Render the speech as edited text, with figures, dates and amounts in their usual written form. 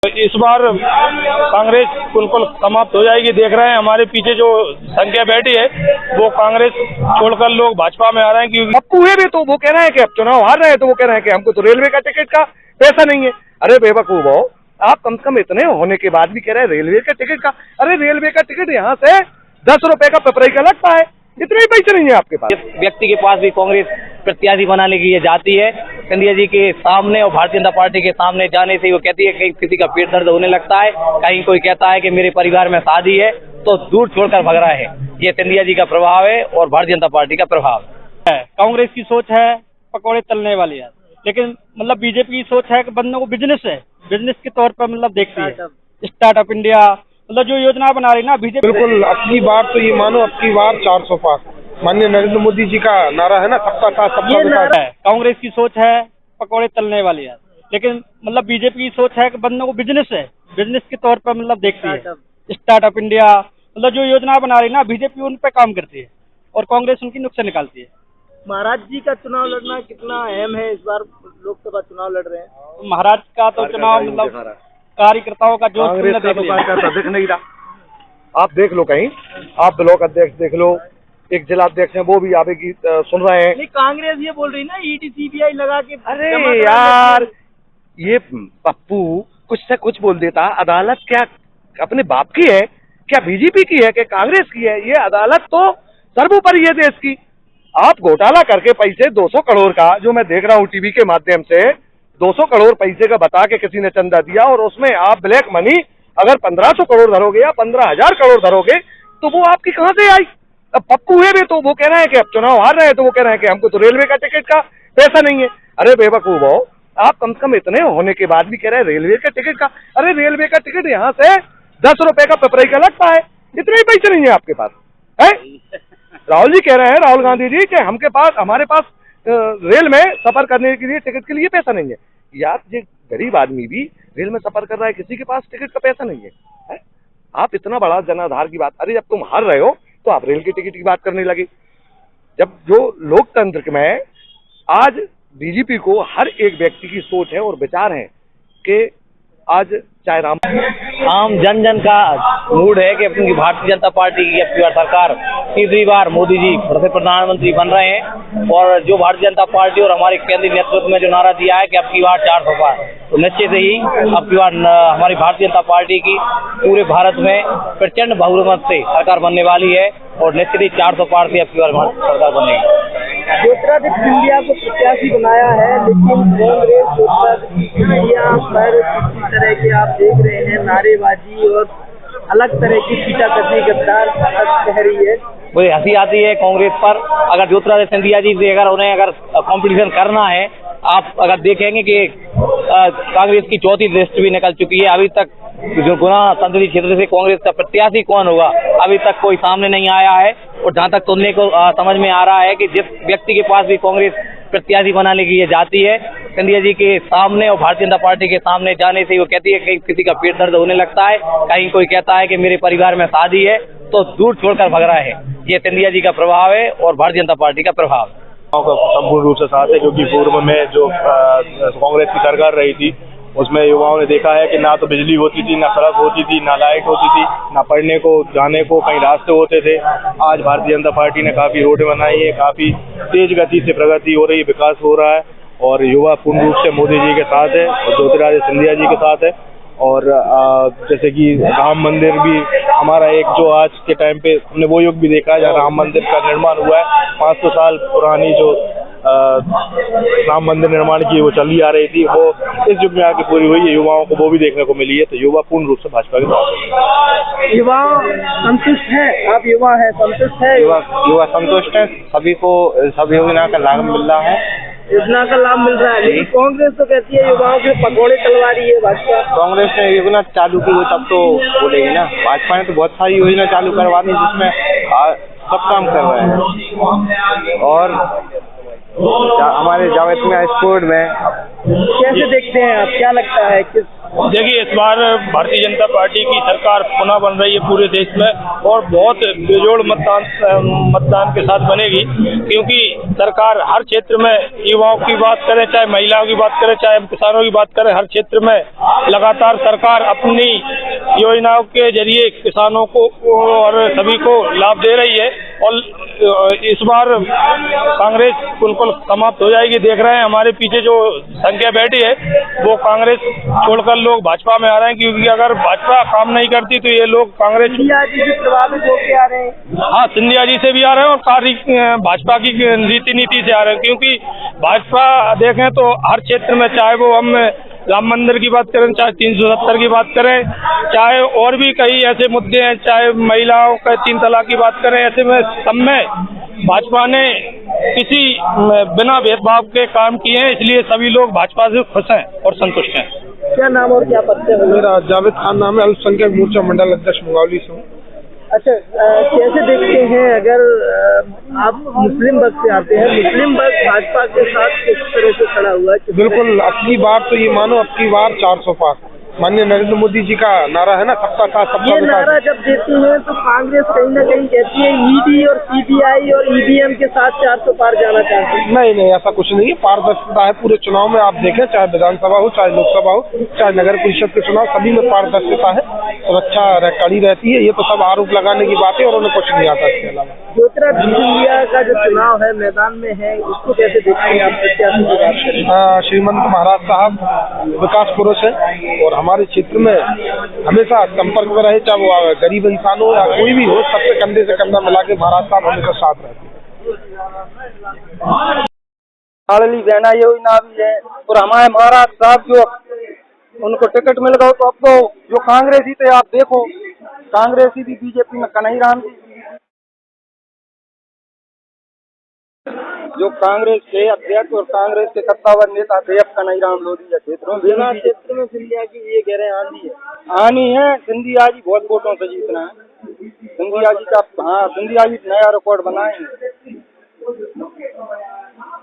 इस बार कांग्रेस बिल्कुल समाप्त हो जाएगी। देख रहे हैं हमारे पीछे जो संख्या बैठी है वो कांग्रेस छोड़कर लोग भाजपा में आ रहे हैं। क्योंकि अब हुए भी तो वो कह रहे हैं कि अब चुनाव हार रहे हैं तो वो कह रहे हैं कि हमको तो रेलवे का टिकट का पैसा नहीं है। अरे बेवकूफ हो, आप कम से कम इतने होने के बाद भी कह रहे हैं रेलवे का टिकट का। अरे रेलवे का टिकट यहाँ से 10 रुपए का पिपराई का लगता है, इतने ही पैसे नहीं है आपके पास। जिस व्यक्ति के पास भी कांग्रेस प्रत्याशी बनाने की ये जाती है, सिंधिया जी के सामने और भारतीय जनता पार्टी के सामने जाने से वो कहती है कहीं किसी का पेट दर्द होने लगता है, कहीं कोई कहता है कि मेरे परिवार में शादी है, तो दूर छोड़कर भग रहा है। ये सिंधिया जी का प्रभाव है और भारतीय जनता पार्टी का प्रभाव है। कांग्रेस की सोच है पकौड़े तलने वाली है, लेकिन मतलब बीजेपी की सोच है कि बंदों को बिजनेस है, बिजनेस के तौर पर मतलब देखती है। स्टार्टअप इंडिया मतलब जो योजना बना रही ना बीजेपी। बिल्कुल अब की बार तो ये मानो अब की बार 400 पार। माननीय नरेंद्र मोदी जी का नारा है ना, सबका साथ सबका विकास। कांग्रेस की सोच है पकौड़े तलने वाली है, लेकिन मतलब बीजेपी की सोच है कि बंदों को बिजनेस है, बिजनेस के तौर पर मतलब देखती है। स्टार्टअप इंडिया मतलब जो योजना बना रही ना बीजेपी उन पे काम करती है और कांग्रेस उनकी नुकसान निकालती है। महाराज जी का चुनाव लड़ना कितना अहम है? इस बार लोकसभा चुनाव लड़ रहे हैं। महाराज का तो चुनाव मतलब कार्यकर्ताओं का जो दिख नहीं रहा। आप देख लो, कहीं आप ब्लॉक अध्यक्ष देख लो, एक जिला अध्यक्ष है वो भी आवेगी सुन रहे हैं। नहीं, कांग्रेस ये बोल रही ना ईडी सीबीआई लगा के। अरे यार ये पप्पू कुछ से कुछ बोल देता। अदालत क्या अपने बाप की है, क्या बीजेपी की है, क्या कांग्रेस की है? ये अदालत तो सर्वोपरि है देश की। आप घोटाला करके पैसे 200 करोड़ का, जो मैं देख रहा हूँ टीवी के माध्यम से, 200 करोड़ पैसे का बता के किसी ने चंदा दिया और उसमें आप ब्लैक मनी अगर 1500 करोड़ धरोगे या 15,000 करोड़ धरोगे तो वो आपकी कहां से आई? अब पप्पू हुए भी तो वो कह रहे हैं कि अब चुनाव हार रहे हैं तो वो कह रहे हैं कि हमको तो रेलवे का टिकट का पैसा नहीं है। अरे बेवकूफ हो, आप कम से कम इतने होने के बाद भी कह रहे हैं रेलवे का टिकट का। अरे रेलवे का टिकट यहाँ से 10 रुपए का पिपराई का लगता है, इतने ही पैसे नहीं है आपके पास है? राहुल जी कह रहे हैं, राहुल गांधी जी, कि हमारे पास रेल में सफर करने के लिए टिकट के लिए पैसा नहीं है। यार ये गरीब आदमी भी रेल में सफर कर रहा है, किसी के पास टिकट का पैसा नहीं है? आप इतना बड़ा जनाधार की बात, अरे जब तुम हार रहे हो तो आप रेल की टिकट की बात करने लगे। जब जो लोकतंत्र में आज बीजेपी को हर एक व्यक्ति की सोच है और विचार है कि आज चाहे आम जन का मूड है कि अपनी भारतीय जनता पार्टी की अब की बार सरकार तीसरी बार मोदी जी प्रधानमंत्री बन रहे हैं और जो भारतीय जनता पार्टी और हमारे केंद्रीय नेतृत्व में जो नारा दिया है कि अब की बार 400 पार, तो निश्चित ही अब की बार हमारी भारतीय जनता पार्टी की पूरे भारत में प्रचंड बहुमत से सरकार बनने वाली है और निश्चित ही 400 पार से अब की बार सरकार बनेगी। ज्योतिरादित्य सिंधिया को प्रत्याशी बनाया है, लेकिन कांग्रेस ज्योतिरादित्य सिंधिया पर किसी तरह के आप देख रहे हैं नारेबाजी और अलग तरह की सीटाकशी गद्दार कह रही है। वही हंसी आती है कांग्रेस पर। अगर ज्योतिरादित्य सिंधिया जी से अगर कंपटीशन करना है, आप अगर देखेंगे कि कांग्रेस की चौथी लिस्ट भी निकल चुकी है। अभी तक जो गुना संसदीय क्षेत्र से कांग्रेस का प्रत्याशी कौन होगा अभी तक कोई सामने नहीं आया है और जहां तक सुनने को समझ में आ रहा है कि जिस व्यक्ति के पास भी कांग्रेस प्रत्याशी बनाने की ये जाती है, सिंधिया जी के सामने और भारतीय जनता पार्टी के सामने जाने से वो कहती है कहीं किसी का पेट दर्द होने लगता है, कहीं कोई कहता है कि मेरे परिवार में शादी है, तो दूर छोड़कर भग रहा है। ये सिंधिया जी का प्रभाव है और भारतीय जनता पार्टी का प्रभाव है। संपूर्ण रूप से साथ है, क्योंकि पूर्व में जो कांग्रेस की सरकार रही थी उसमें युवाओं ने देखा है कि ना तो बिजली होती थी, ना सड़क होती थी, ना लाइट होती थी, ना पढ़ने को जाने को कहीं रास्ते होते थे। आज भारतीय जनता पार्टी ने काफी रोडें बनाई है, काफी तेज गति से प्रगति हो रही है, विकास हो रहा है और युवा पूर्ण रूप से मोदी जी के साथ है और ज्योतिरादित्य सिंधिया जी के साथ है। और जैसे कि राम मंदिर भी हमारा एक जो आज के टाइम पे हमने वो युग भी देखा है जहाँ राम मंदिर का निर्माण हुआ है। 500 साल पुरानी जो राम मंदिर निर्माण की वो चली आ रही थी, वो इस युग में आके पूरी हुई है, युवाओं को वो भी देखने को मिली है। तो युवा पूर्ण रूप से भाजपा के साथ। युवा संतुष्ट है? आप युवा है, संतुष्ट है? युवा संतुष्ट है, सभी को सभी योजना का लाभ मिल रहा है, योजना का लाभ मिल रहा है। लेकिन कांग्रेस तो कहती है युवाओं के पकौड़े तलवा रही है भाजपा। कांग्रेस ने योजना चालू की वो तब तो बोलेगी ना। भाजपा ने तो बहुत सारी योजना चालू करवा दी जिसमें सब काम कर रहे हैं और हमारे जावेद में स्पोर्ट में कैसे देखते हैं आप? क्या लगता है किस देखिए, इस बार भारतीय जनता पार्टी की सरकार पुनः बन रही है पूरे देश में और बहुत बेजोड़ मतदान के साथ बनेगी, क्योंकि सरकार हर क्षेत्र में युवाओं की बात करें, चाहे महिलाओं की बात करें, चाहे किसानों की बात करें, हर क्षेत्र में लगातार सरकार अपनी योजनाओं के जरिए किसानों को और सभी को लाभ दे रही है। और इस बार कांग्रेस बिल्कुल समाप्त हो जाएगी। देख रहे हैं हमारे पीछे जो संख्या बैठी है वो कांग्रेस छोड़कर लोग भाजपा में आ रहे हैं, क्योंकि अगर भाजपा काम नहीं करती तो ये लोग कांग्रेस सिंधिया जी से प्रभावित होकर आ रहे हैं। हाँ, सिंधिया जी से भी आ रहे हैं और भाजपा की रीति नीति से आ रहे हैं, क्योंकि भाजपा देखें तो हर क्षेत्र में, चाहे वो हम राम मंदिर की बात करें, चाहे 370 की बात करें, चाहे और भी कई ऐसे मुद्दे हैं, चाहे महिलाओं का 3 तलाक की बात करें, ऐसे में सब में भाजपा ने किसी बिना भेदभाव के काम किए हैं, इसलिए सभी लोग भाजपा से खुश हैं और संतुष्ट हैं। क्या नाम और क्या पद है? मेरा जावेद खान नाम है, अल्पसंख्यक मोर्चा मंडल अध्यक्ष मुंगावली से हूँ। अच्छा, कैसे देखते हैं अगर आप मुस्लिम वर्ग से आते हैं, मुस्लिम वर्ग भाजपा के साथ किस तरह से खड़ा हुआ है? बिल्कुल, अब की बार तो ये मानो अब की बार 400 पार। माननीय नरेंद्र मोदी जी का नारा है ना, सबका साथ सबका ये विकास। नारा जब देती है तो कांग्रेस कहीं ना कहीं कहती है ईडी और सीबीआई और ईवीएम के साथ 400 पार जाना चाहती है। नहीं, ऐसा कुछ नहीं है। पारदर्शिता है पूरे चुनाव में। आप देखें, चाहे विधानसभा हो, चाहे लोकसभा हो, चाहे नगर परिषद के चुनाव, सभी में पारदर्शिता है, सुरक्षा कड़ी रहती है। ये तो सब आरोप लगाने की बात है और उन्हें कुछ नहीं आता इसके अलावा। ज्योतिरादित्य सिंधिया का जो चुनाव है मैदान में है, उसको कैसे देखते हैं आप? प्रत्याशी की बात करें, श्रीमंत महाराज साहब विकास पुरुष है और हमारे क्षेत्र में हमेशा संपर्क में रहे, चाहे वो गरीब इंसान हो या कोई भी हो, सबसे कंधे से कंधा मिला के महाराज साहब हमेशा साथ रहते हैं। लाडली बहना योजना भी है और हमारे महाराज साहब जो उनको टिकट मिल गया तो अब तो जो कांग्रेसी थे, आप देखो कांग्रेसी भी बीजेपी में कन्हई राम जी, जो कांग्रेस के अध्यक्ष और कांग्रेस के सत्तावर नेता थे, अब कन्हई राम लोधी क्षेत्रों क्षेत्र में सिंधिया की ये कह रहे हैं आनी है। सिंधिया जी बहुत वोटों से जीतना है। सिंधिया जी का, हाँ, सिंधिया जी नया रिकॉर्ड बनाएंगे।